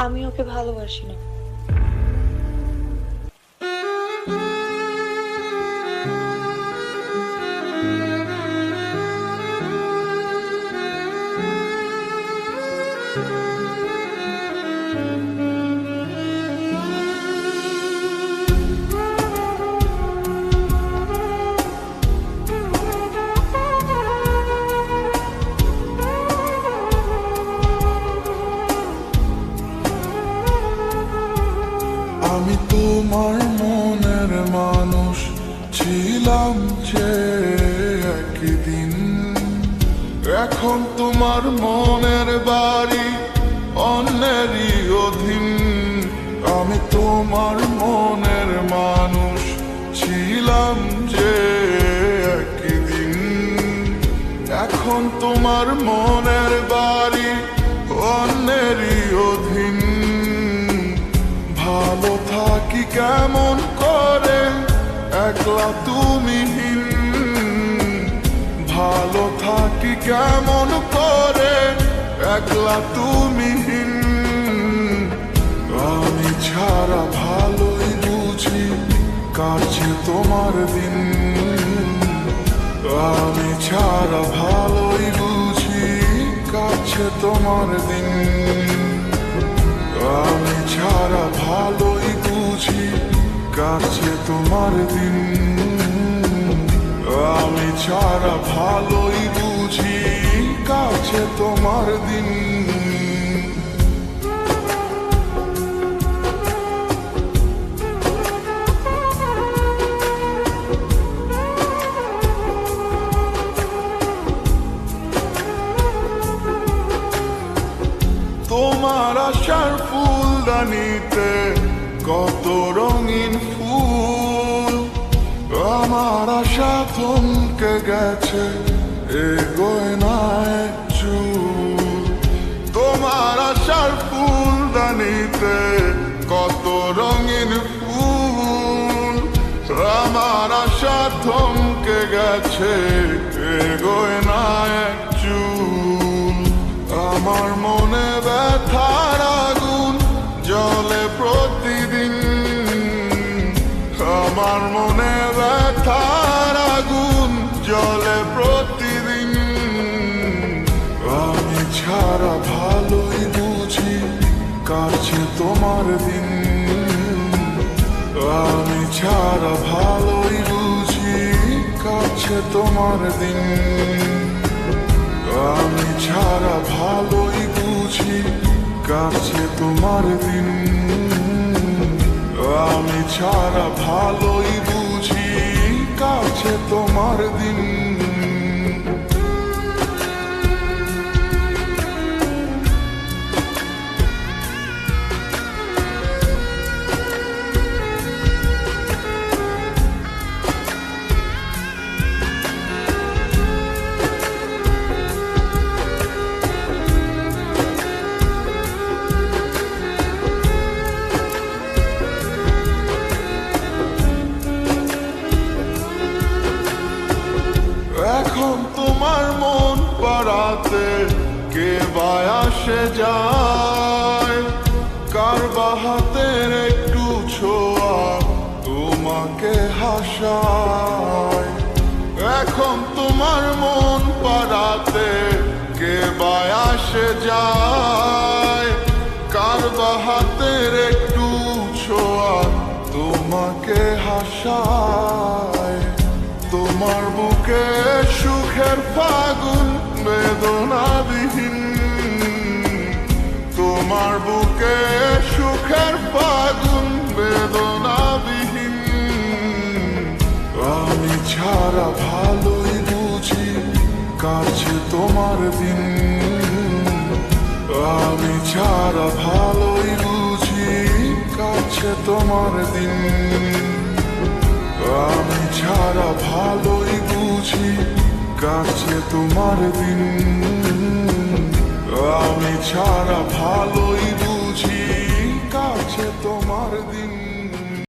আমি ওকে ভালোবাসি না। আমি তোমার মনের মানুষ ছিলাম যে একদিন, এখন তোমার মনের বাড়ি অন্যেরই অধীন। আমি তোমার মনের মানুষ ছিলাম যে একদিন, এখন তোমার মনের বাড়ি অন্যেরই অধীন। ভালো থাকি কেমন করে একলা তুমিহীন, ভালো থাকি কেমন করে একলা তুমিহীন। আমি ছাড়া ভালোই বুঝি কাছে তোমার দিন, আমি ছাড়া ভালোই বুঝি কাছে তোমার দিন। আমি ছাড়া ভালোই বুঝি কাছে তোমার দিন, আমি ছাড়া ভালোই বুঝি কাছে তোমার দিন। তোমার আশার ফুলদানিতে কত রঙিন ফুল, আমার আশা থমকে গেছে এগোয় না এক চুল। তোমার আশার ফুলদানিতে কত রঙিন ফুল, আমার আশা থমকে গেছে এগোয় না এক চুল। আমার মনে ব্যথার আগুন জ্বলে প্রতিদিন, আমার মনে ব্যথার আগুন জ্বলে প্রতিদিন। আমি ছাড়া ভালোই বুঝি কাছে তোমার দিন, আমি ছাড়া ভালোই বুঝি কাছে তোমার দিন। আমি ছাড়া ভালোই বুঝি কাছে তোমার দিন, আমি ছাড়া ভালোই বুঝি কাছে তোমার দিন। এখন তোমার মন পাড়াতে কে বা আসে যায়, কার বা হাতের একটু ছোঁয়া তোমাকে হাসায়। এখন তোমার মন পাড়াতে কে বা আসে যায়, কার বা হাতের একটু ছোঁয়া তোমাকে হাসায়। তোমার বুকে সুখের ফাগুন বেদনাবিহীন, তোমার বুকে সুখের ফাগুন বেদনাবিহীন। আমি ছাড়া ভালোই বুঝি কাছে তোমার দিন, আমি ছাড়া ভালোই বুঝি কাছে তোমার দিন। আমি ছাড়া ভালোই বুঝি কাছে তোমার দিন, আমি ছাড়া ভালোই বুঝি কাছে তোমার দিন।